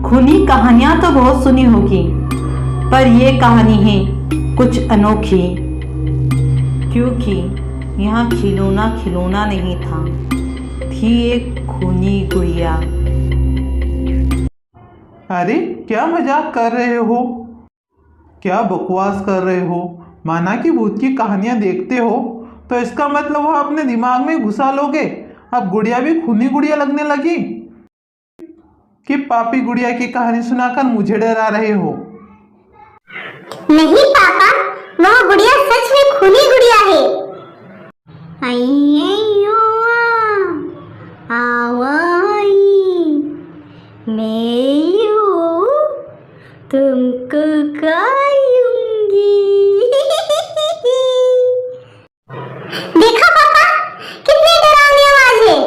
खूनी कहानियां तो बहुत सुनी होगी, पर ये कहानी है कुछ अनोखी, क्योंकि यहाँ खिलौना खिलौना नहीं था, थी एक खूनी गुड़िया। अरे क्या मजाक कर रहे हो? क्या बकवास कर रहे हो? माना कि भूत की कहानियां देखते हो तो इसका मतलब वह अपने दिमाग में घुसा लोगे। अब गुड़िया भी खूनी गुड़िया लगने लगी कि पापी गुड़िया की कहानी सुनाकर मुझे डरा रहे हो? नहीं पापा, वह गुड़िया सच में खूनी गुड़िया है। अय्यो आवाई मैं तुमको खाऊंगी। देखा पापा, कितनी डरावनी आवाज है।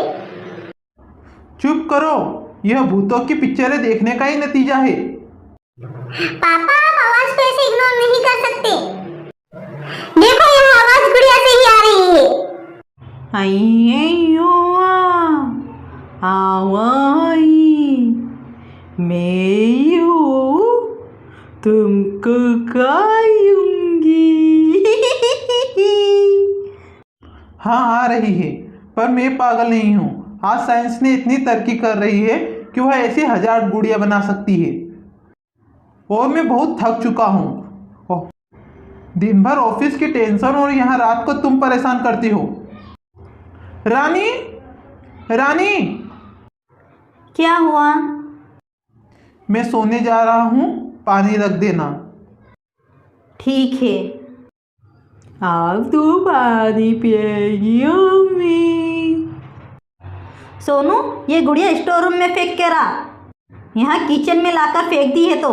चुप करो, यह भूतों की पिक्चरें देखने का ही नतीजा है। पापा, आप आवाज को ऐसे इग्नोर नहीं कर सकते। देखो, यह आवाज गुड़िया से ही आ रही है। अय्यो आवाई मैं तुमको खाऊंगी। हाँ आ रही है, पर मैं पागल नहीं हूँ। आज साइंस ने इतनी तरक्की कर रही है कि वह ऐसी 1000 गुड़िया बना सकती है। और मैं बहुत थक चुका हूँ। दिन भर ऑफिस की टेंशन और यहाँ रात को तुम परेशान करती हो। रानी, रानी, क्या हुआ? मैं सोने जा रहा हूँ, पानी रख देना। ठीक है। आप तो पानी पिएगी अम्मी। सोनू, ये गुड़िया स्टोर रूम में फेंक के रहा, यहाँ किचन में लाकर फेंक दी है तो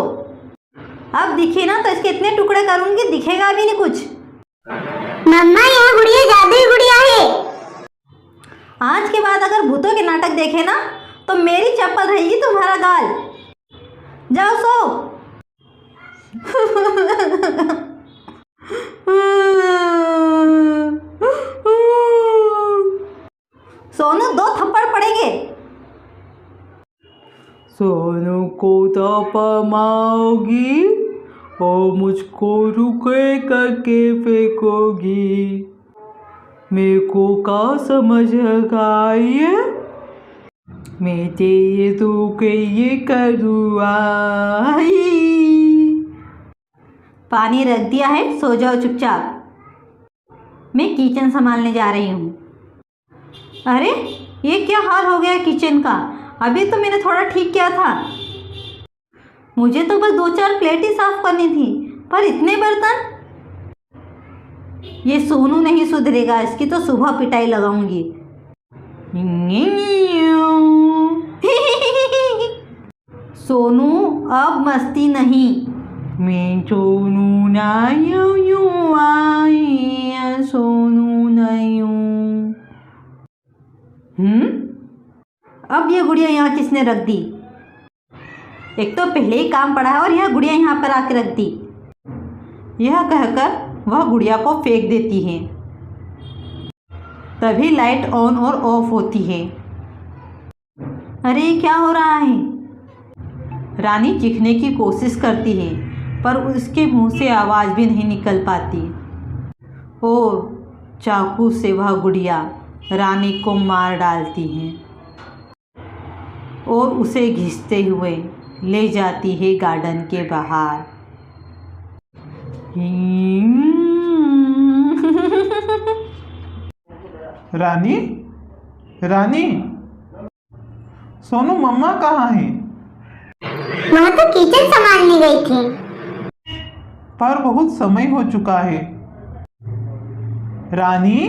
अब दिखे ना तो इसके इतने टुकड़े करूंगी, दिखेगा भी नहीं कुछ। मम्मा, यह गुड़िया जादुई गुड़िया है। आज के बाद अगर भूतों के नाटक देखे ना तो मेरी चप्पल रहेगी तुम्हारा गाल। जाओ सो। सोनू, 2 थप्पड़ पड़ेंगे। सोनू को तपामाओगी और मुझको रुके करके फेंकोगी। मेरे को का समझ आइए, मैं तेरे तो के ये करूँगा। पानी रख दिया है, सो जाओ चुपचाप। मैं किचन संभालने जा रही हूँ। अरे ये क्या हाल हो गया किचन का? अभी तो मैंने थोड़ा ठीक किया था। मुझे तो बस 2-4 प्लेट ही साफ करनी थी, पर इतने बर्तन। ये सोनू नहीं सुधरेगा, इसकी तो सुबह पिटाई लगाऊंगी। सोनू, अब मस्ती नहीं। मैं सोनू नहीं आई, सोनू नहीं हूँ। अब ये गुड़िया यहाँ किसने रख दी? एक तो पहले ही काम पड़ा है और यह गुड़िया यहाँ पर आके रख दी। यह कहकर वह गुड़िया को फेंक देती है। तभी लाइट ऑन और ऑफ होती है। अरे क्या हो रहा है? रानी चीखने की कोशिश करती है, पर उसके मुंह से आवाज़ भी नहीं निकल पाती। और चाकू से वह गुड़िया रानी को मार डालती है और उसे घिसते हुए ले जाती है गार्डन के बाहर। रानी, रानी, सोनू मम्मा कहाँ है? वह तो किचन संभालने गई थी। पर बहुत समय हो चुका है। रानी,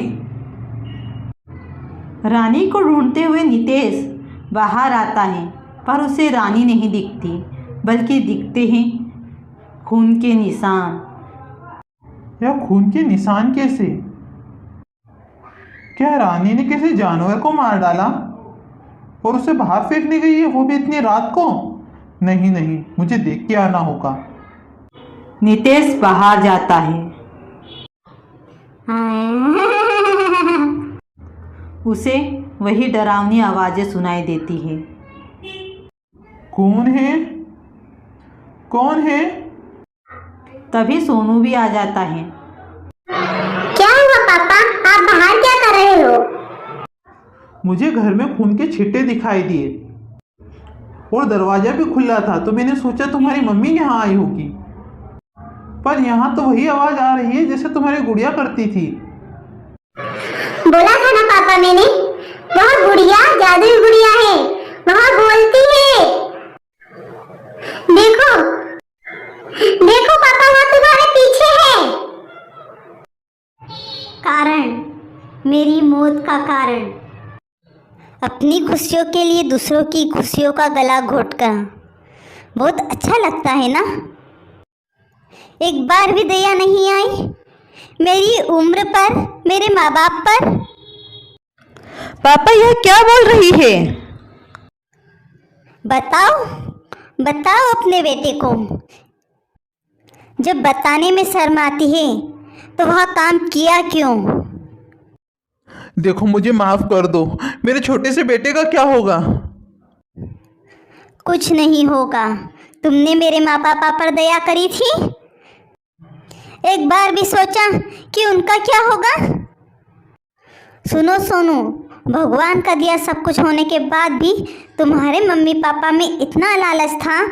रानी को ढूंढते हुए नितेश बाहर आता है, पर उसे रानी नहीं दिखती, बल्कि दिखते हैं खून के निशान। यह खून के निशान कैसे? क्या रानी ने किसी जानवर को मार डाला और उसे बाहर फेंकने गई है, वो भी इतनी रात को? नहीं नहीं, मुझे देख के आना होगा। नितेश बाहर जाता है। उसे वही डरावनी आवाजें सुनाई देती है। कौन है? कौन है? तभी सोनू भी आ जाता है। क्या हुआ पापा, आप बाहर क्या कर रहे हो? मुझे घर में खून के छिट्टे दिखाई दिए और दरवाजा भी खुला था, तो मैंने सोचा तुम्हारी मम्मी यहाँ आई होगी। पर यहाँ तो वही आवाज आ रही है जैसे तुम्हारी गुड़िया करती थी। बोला था ना पापा मैंने, वह गुड़िया जादुई गुड़िया है, वह बोलती है। देखो देखो पापा, वह तुम्हारे पीछे है। कारण, मेरी मौत का कारण। अपनी खुशियों के लिए दूसरों की खुशियों का गला घोटकर बहुत अच्छा लगता है ना। एक बार भी दया नहीं आई मेरी उम्र पर, मेरे माँ बाप पर। पापा यह क्या बोल रही है? बताओ बताओ अपने बेटे को। जब बताने में शर्म आती है तो वह काम किया क्यों? देखो मुझे माफ कर दो, मेरे छोटे से बेटे का क्या होगा? कुछ नहीं होगा। तुमने मेरे माँ पापा पर दया करी थी? एक बार भी सोचा कि उनका क्या होगा? सुनो सोनू, भगवान का दिया सब कुछ होने के बाद भी तुम्हारे मम्मी पापा में इतना लालच था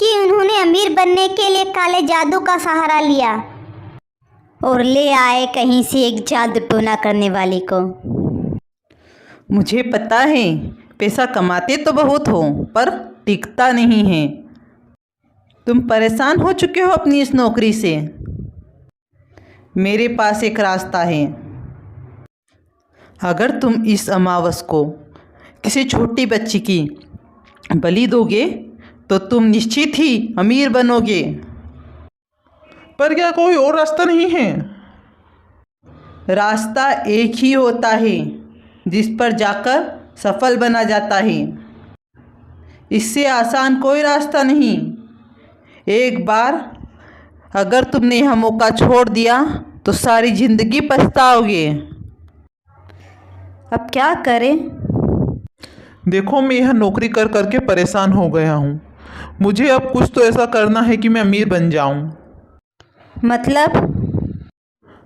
कि उन्होंने अमीर बनने के लिए काले जादू का सहारा लिया और ले आए कहीं से एक जादू टोना करने वाले को। मुझे पता है, पैसा कमाते तो बहुत हो पर टिकता नहीं है। तुम परेशान हो चुके हो अपनी इस नौकरी से। मेरे पास एक रास्ता है। अगर तुम इस अमावस को किसी छोटी बच्ची की बलि दोगे तो तुम निश्चित ही अमीर बनोगे। पर क्या कोई और रास्ता नहीं है? रास्ता एक ही होता है जिस पर जाकर सफल बना जाता है। इससे आसान कोई रास्ता नहीं। एक बार अगर तुमने यह मौका छोड़ दिया तो सारी जिंदगी पछताओगे। अब क्या करें? देखो मैं यह नौकरी कर करके परेशान हो गया हूँ। मुझे अब कुछ तो ऐसा करना है कि मैं अमीर बन जाऊँ।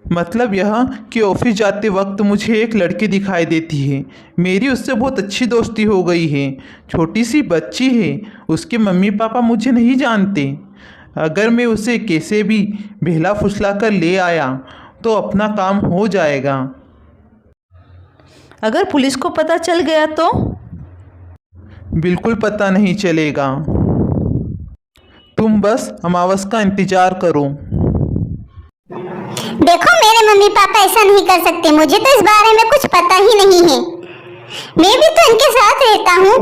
मतलब यह कि ऑफिस जाते वक्त मुझे एक लड़की दिखाई देती है। मेरी उससे बहुत अच्छी दोस्ती हो गई है। छोटी सी बच्ची है, उसके मम्मी पापा मुझे नहीं जानते। अगर मैं उसे कैसे भी बहला फुसला कर ले आया तो अपना काम हो जाएगा। अगर पुलिस को पता चल गया तो? बिल्कुल पता नहीं चलेगा। तुम बस अमावस का इंतजार करो। देखो मेरे मम्मी पापा ऐसा नहीं कर सकते, मुझे तो इस बारे में कुछ पता ही नहीं है। मैं भी तो इनके साथ रहता हूँ।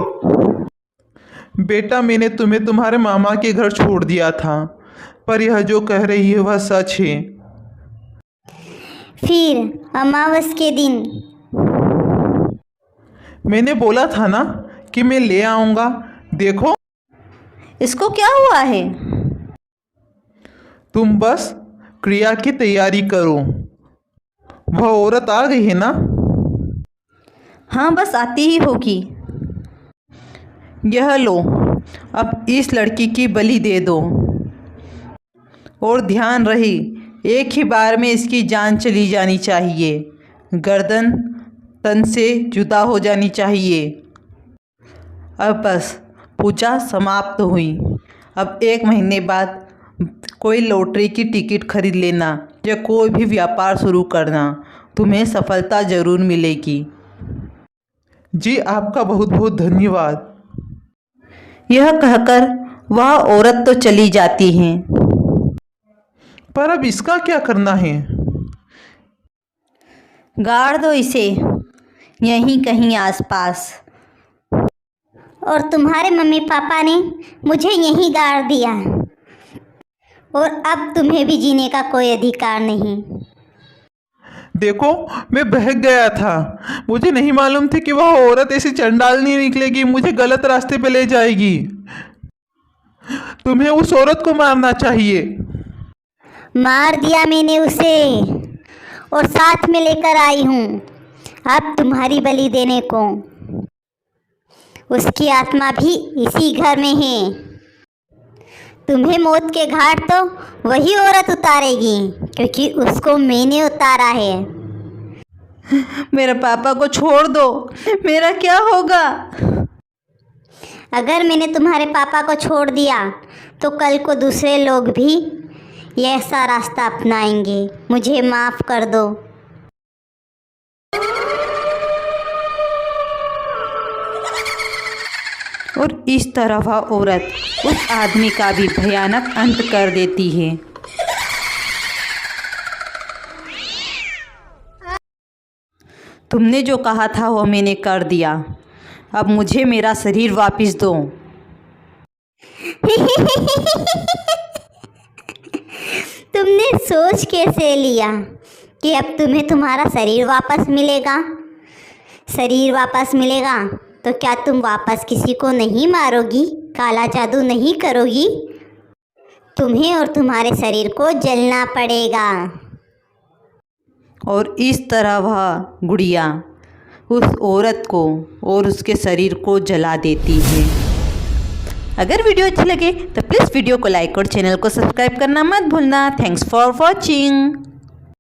बेटा मैंने तुम्हें तुम्हारे मामा के घर छोड़ दिया था, पर यह जो कह रही है वह सच है। फिर अमावस के दिन मैंने बोला था ना कि मैं ले आऊँगा। देखो इसको क्या हुआ है? तुम बस क्रिया की तैयारी करो। वह औरत आ गई है ना? हाँ बस आती ही होगी। यह लो, अब इस लड़की की बलि दे दो। और ध्यान रहे, एक ही बार में इसकी जान चली जानी चाहिए। गर्दन तन से जुदा हो जानी चाहिए। अब बस पूजा समाप्त हुई। अब 1 महीने बाद कोई लॉटरी की टिकट खरीद लेना या कोई भी व्यापार शुरू करना, तुम्हें सफलता ज़रूर मिलेगी। जी आपका बहुत बहुत धन्यवाद। यह कहकर वह औरत तो चली जाती है। पर अब इसका क्या करना है? गाड़ दो इसे यहीं कहीं आसपास। और तुम्हारे मम्मी पापा ने मुझे यहीं गाड़ दिया और अब तुम्हें भी जीने का कोई अधिकार नहीं। देखो मैं बहक गया था। मुझे नहीं मालूम थी कि वह औरत ऐसी चंडालनी निकलेगी, मुझे गलत रास्ते पे ले जाएगी। तुम्हें उस औरत को मारना चाहिए। मार दिया मैंने उसे और साथ में लेकर आई हूँ अब तुम्हारी बलि देने को। उसकी आत्मा भी इसी घर में है। तुम्हें मौत के घाट तो वही औरत उतारेगी, क्योंकि उसको मैंने उतारा है। मेरे पापा को छोड़ दो, मेरा क्या होगा? अगर मैंने तुम्हारे पापा को छोड़ दिया तो कल को दूसरे लोग भी ये ऐसा रास्ता अपनाएंगे। मुझे माफ़ कर दो। और इस तरह वह औरत उस आदमी का भी भयानक अंत कर देती है। तुमने जो कहा था वो मैंने कर दिया, अब मुझे मेरा शरीर वापस दो। तुमने सोच कैसे लिया कि अब तुम्हें तुम्हारा शरीर वापस मिलेगा? शरीर वापस मिलेगा तो क्या तुम वापस किसी को नहीं मारोगी, काला जादू नहीं करोगी? तुम्हें और तुम्हारे शरीर को जलना पड़ेगा। और इस तरह वह गुड़िया उस औरत को और उसके शरीर को जला देती है। अगर वीडियो अच्छी लगे तो प्लीज़ वीडियो को लाइक और चैनल को सब्सक्राइब करना मत भूलना। Thanks for watching.